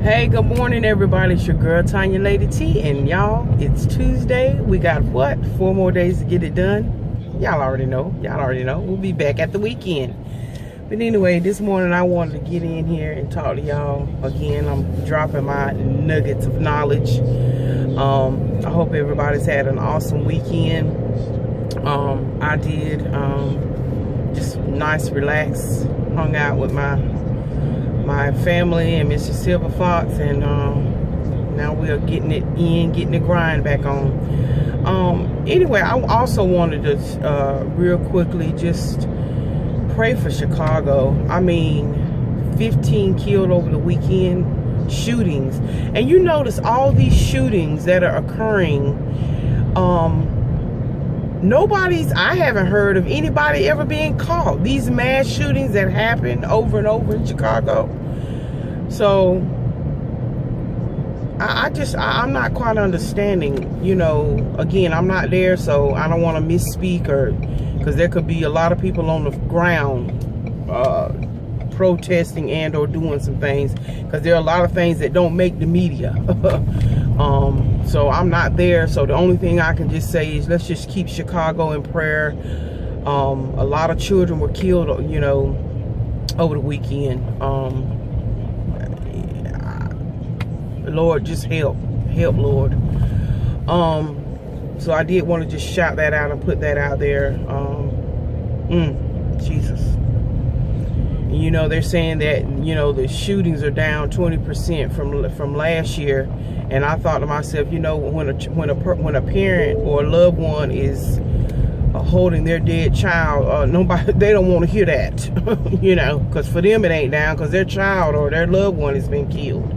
Hey, good morning, everybody. It's your girl, Tonya Lady T, and y'all, it's Tuesday. We got, what, 4 more days to get it done? Y'all already know. We'll be back at the weekend. But anyway, this morning I wanted to get in here and talk to y'all again. I'm dropping my nuggets of knowledge. I hope everybody's had an awesome weekend. I did. Just nice, relax, hung out with my family and Mr. Silver Fox, and now we are getting the grind back on. Anyway, I also wanted to real quickly just pray for Chicago. I mean, 15 killed over the weekend, shootings, and you notice all these shootings that are occurring, I haven't heard of anybody ever being caught. These mass shootings that happen over and over in Chicago. So I'm not quite understanding, you know. Again, I'm not there, so I don't want to misspeak, or because there could be a lot of people on the ground protesting and or doing some things, because there are a lot of things that don't make the media. So I'm not there, so the only thing I can just say is let's just keep Chicago in prayer. A lot of children were killed, you know, over the weekend. Lord, just help, Lord. So I did want to just shout that out and put that out there. Jesus. You know, they're saying that, you know, the shootings are down 20% from last year, and I thought to myself, you know, when a parent or a loved one is holding their dead child, they don't want to hear that, you know, because for them it ain't down, because their child or their loved one has been killed.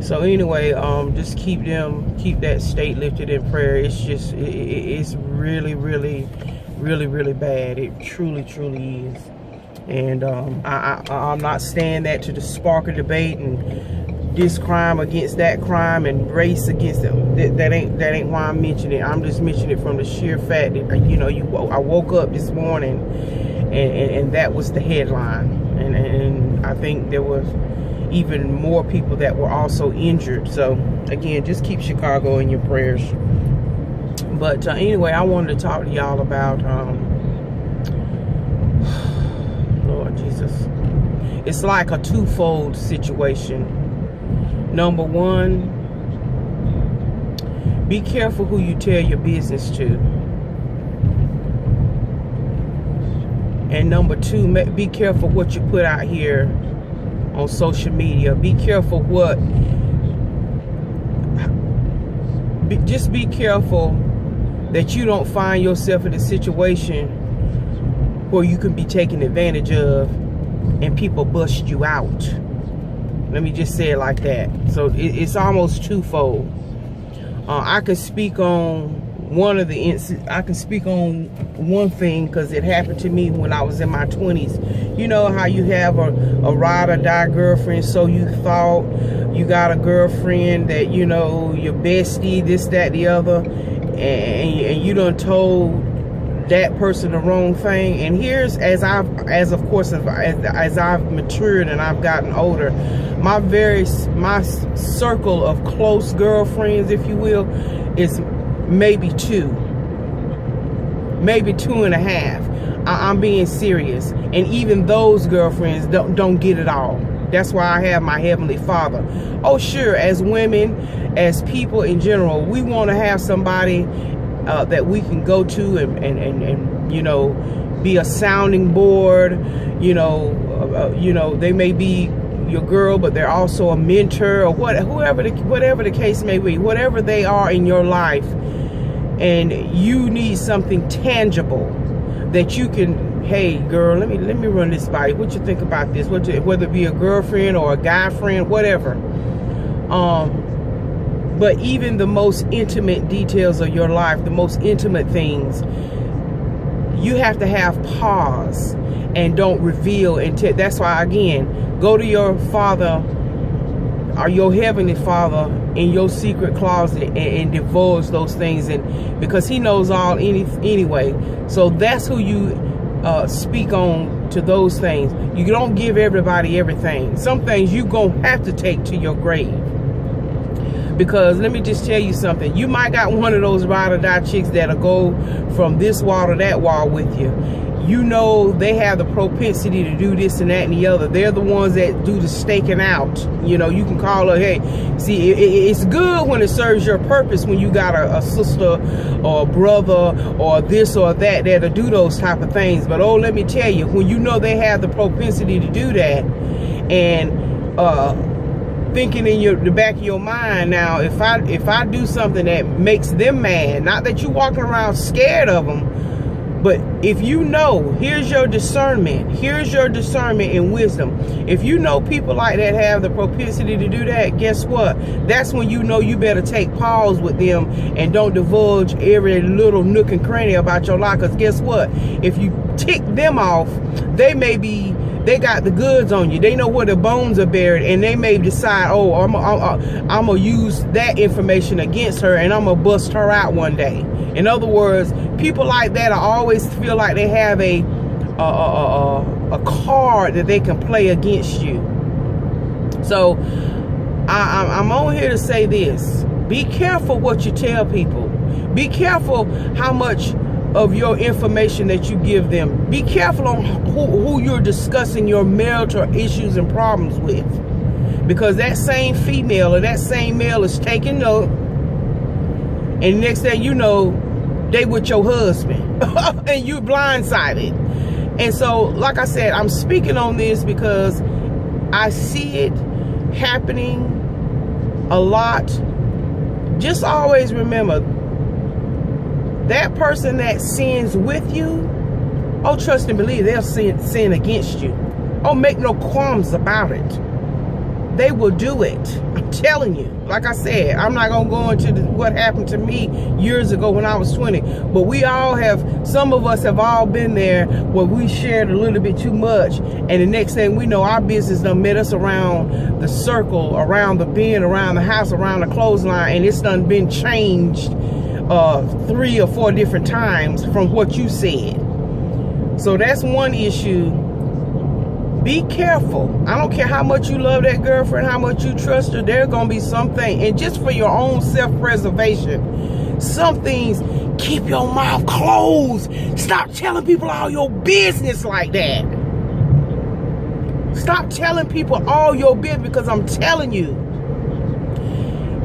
So anyway, just keep that state lifted in prayer. It's just it's really bad. It truly is. And I'm not saying that to spark a debate and this crime against that crime and race against them. That ain't why I'm mentioning it. I'm just mentioning it from the sheer fact that, you know, I woke up this morning and that was the headline, and I think there was even more people that were also injured. So again, just keep Chicago in your prayers. But anyway, I wanted to talk to y'all about Lord Jesus. It's like a twofold situation. Number one, be careful who you tell your business to. And number two, be careful what you put out here on social media. Be careful just be careful that you don't find yourself in a situation where you can be taken advantage of and people bust you out. Let me just say it like that. So it's almost twofold. I can speak on I can speak on one thing because it happened to me when I was in my 20s. You know how you have a ride or die girlfriend, so you thought you got a girlfriend that, you know, your bestie, this, that, the other, and you done told that person the wrong thing. And here's, as I've matured and I've gotten older, my circle of close girlfriends, if you will, is maybe 2 and a half. I'm being serious. And even those girlfriends don't get it all. That's why I have my Heavenly Father. Oh sure, as women, as people in general, we want to have somebody that we can go to and you know, be a sounding board. You know, they may be your girl, but they're also a mentor, or whatever the case may be, whatever they are in your life. And you need something tangible that you can, hey girl, let me run this by you. What you think about this? Whether it be a girlfriend or a guy friend, whatever. But even the most intimate details of your life, the most intimate things, you have to have pause and don't reveal until. That's why, again, go to your Father or your Heavenly Father in your secret closet and divulge those things, and because He knows all anyway. So that's who you speak on to those things. You don't give everybody everything. Some things you gonna have to take to your grave. Because let me just tell you something. You might got one of those ride or die chicks that'll go from this wall to that wall with you. You know they have the propensity to do this and that and the other. They're the ones that do the staking out. You know, you can call her, hey, see, it's good when it serves your purpose, when you got a sister or a brother or this or that that'll do those type of things. But oh, let me tell you, when you know they have the propensity to do that, and thinking in the back of your mind, now if I do something that makes them mad, not that you walking around scared of them, but if you know, here's your discernment and wisdom. If you know people like that have the propensity to do that, guess what? That's when you know you better take pause with them and don't divulge every little nook and cranny about your life. Because guess what? If you tick them off, they got the goods on you. They know where the bones are buried, and they may decide, oh, I'm gonna use that information against her, and I'm gonna bust her out one day. In other words, people like that always feel like they have a card that they can play against you. So I'm on here to say this: be careful what you tell people. Be careful how much of your information that you give them. Be careful on who you're discussing your marital issues and problems with, because that same female or that same male is taking note, and next thing you know, they with your husband and you blindsided. And so, like I said, I'm speaking on this because I see it happening a lot. Just always remember, that person that sins with you, oh, trust and believe they'll sin against you. Oh, make no qualms about it. They will do it. I'm telling you. Like I said, I'm not going to go into what happened to me years ago when I was 20. But we all have, some of us have all been there where we shared a little bit too much. And the next thing we know, our business done met us around the circle, around the bin, around the house, around the clothesline. And it's done been changed 3 or 4 different times from what you said. So that's one issue. Be careful. I don't care how much you love that girlfriend, how much you trust her, there's going to be something. And just for your own self-preservation, some things, keep your mouth closed. Stop telling people all your business like that. Stop telling people all your business, because I'm telling you,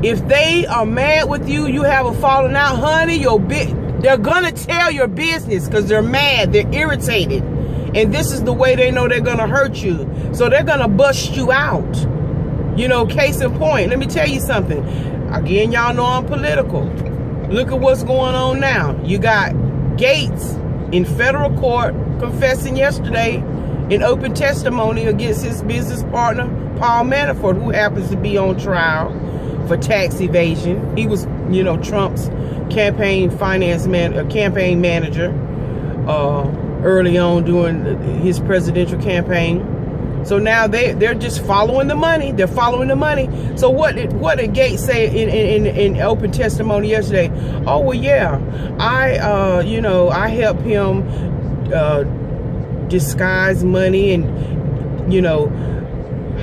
if they are mad with you, you have a falling out, honey, they're going to tell your business because they're mad, they're irritated. And this is the way they know they're going to hurt you. So they're going to bust you out. You know, case in point, let me tell you something. Again, y'all know I'm political. Look at what's going on now. You got Gates in federal court confessing yesterday in open testimony against his business partner, Paul Manafort, who happens to be on trial for tax evasion. He was, you know, Trump's campaign manager early on during his presidential campaign. So now they're just following the money. They're following the money. So what did Gates say in open testimony yesterday? Oh, well, yeah, I helped him disguise money and, you know,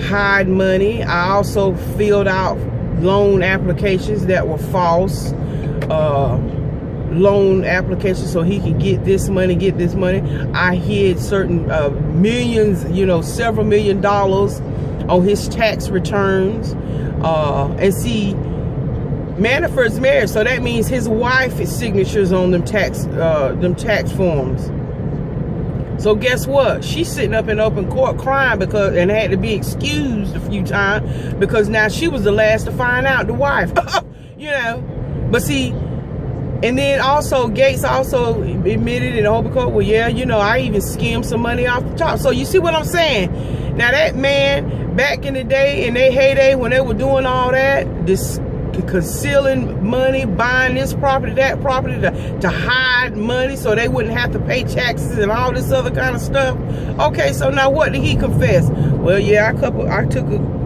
hide money. I also filled out loan applications that were false. Loan applications so he can get this money. I hid certain millions, you know, several $1 million on his tax returns. And see, Manafort's married, so that means his wife's signatures on them tax forms. So guess what? She's sitting up in open court crying and had to be excused a few times because now she was the last to find out, the wife. You know, but see. And then also, Gates also admitted in open court, well, yeah, you know, I even skimmed some money off the top. So you see what I'm saying? Now that man, back in the day, in their heyday, when they were doing all that, this concealing money, buying this property, that property, to hide money so they wouldn't have to pay taxes and all this other kind of stuff. Okay, so now what did he confess? Well, yeah, I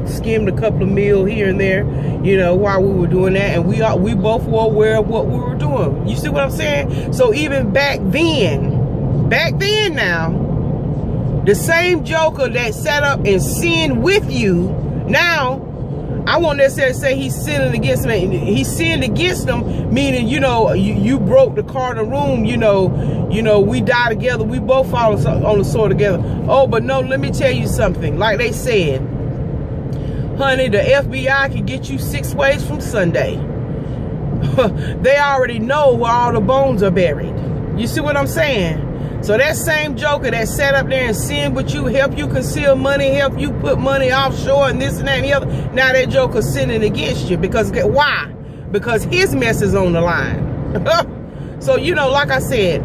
skimmed a couple of mil here and there, you know, while we were doing that, and we both were aware of what we were doing. You see what I'm saying? So even back then, back then now, the same joker that sat up and sinned with you, now, I won't necessarily say he's sinning against them. He sinned against them, meaning, you know, you broke the cardinal room, you know, we die together, we both fall on the sword together. Oh, but no, let me tell you something. Like they said, honey, the FBI can get you 6 ways from Sunday. They already know where all the bones are buried. You see what I'm saying? So that same joker that sat up there and sinned with you, help you conceal money, help you put money offshore and this and that and the other, now that joker's sinning against you. Because why? Because his mess is on the line. So, you know, like I said,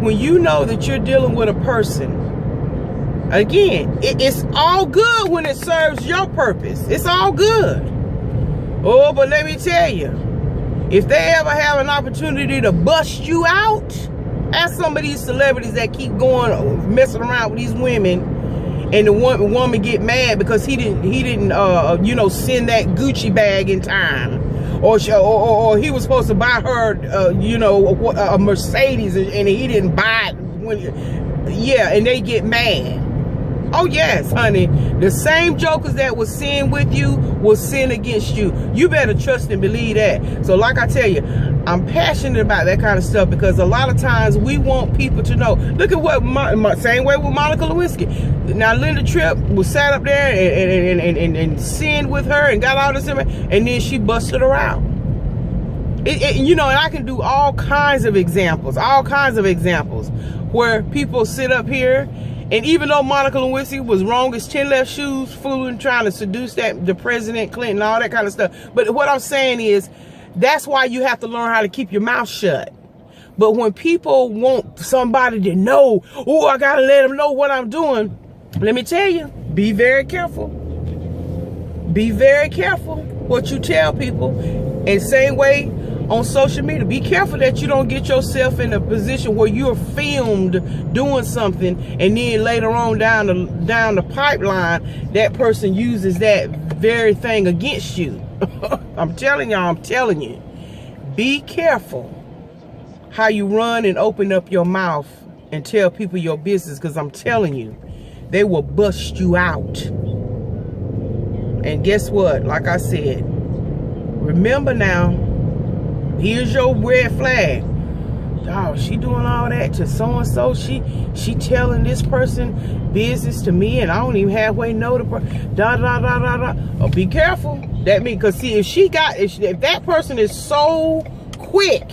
when you know that you're dealing with a person, again, it's all good when it serves your purpose. It's all good. Oh, but let me tell you, if they ever have an opportunity to bust you out, ask some of these celebrities that keep going, messing around with these women, and the woman get mad because he didn't, you know, send that Gucci bag in time, or he was supposed to buy her, you know, a Mercedes, and he didn't buy it when, yeah, and they get mad. Oh yes, honey, the same jokers that will sin with you will sin against you. You better trust and believe that. So like I tell you, I'm passionate about that kind of stuff because a lot of times we want people to know. Look at what, same way with Monica Lewinsky. Now Linda Tripp was sat up there and sinned with her and got all this, and then she busted her out. You know, and I can do all kinds of examples where people sit up here. And even though Monica Lewinsky was wrong as 10 left shoes, fooling, trying to seduce the President Clinton, all that kind of stuff. But what I'm saying is, that's why you have to learn how to keep your mouth shut. But when people want somebody to know, oh, I got to let them know what I'm doing. Let me tell you, be very careful. Be very careful what you tell people. And same way on social media, be careful that you don't get yourself in a position where you're filmed doing something, and then later on down the pipeline, that person uses that very thing against you. I'm telling you, be careful how you run and open up your mouth and tell people your business, because I'm telling you, they will bust you out. And guess what? Like I said, remember now, here's your red flag. Oh, she doing all that to so-and-so. She telling this person business to me, and I don't even halfway know the person. Oh, be careful. That means, because see, if that person is so quick,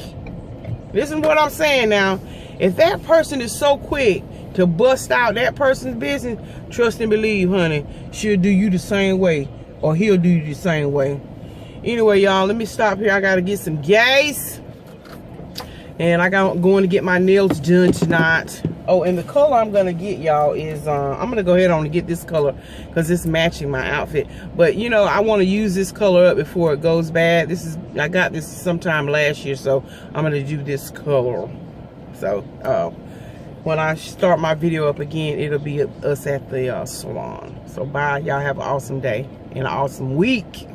listen to what I'm saying now. If that person is so quick to bust out that person's business, trust and believe, honey, she'll do you the same way, or he'll do you the same way. Anyway, y'all, let me stop here. I got to get some gas. And going to get my nails done tonight. Oh, and the color I'm going to get, y'all, is, I'm going to go ahead on and get this color because it's matching my outfit. But, you know, I want to use this color up before it goes bad. I got this sometime last year, so I'm going to do this color. So, when I start my video up again, it'll be us at the salon. So, bye. Y'all have an awesome day and an awesome week.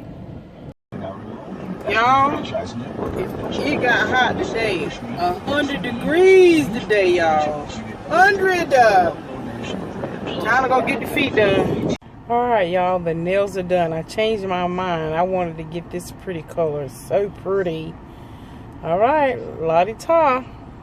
Y'all, it got hot today. 100 degrees today, y'all. 100. Time to go get the feet done. All right, y'all, the nails are done. I changed my mind. I wanted to get this pretty color. So pretty. All right, la-di-ta.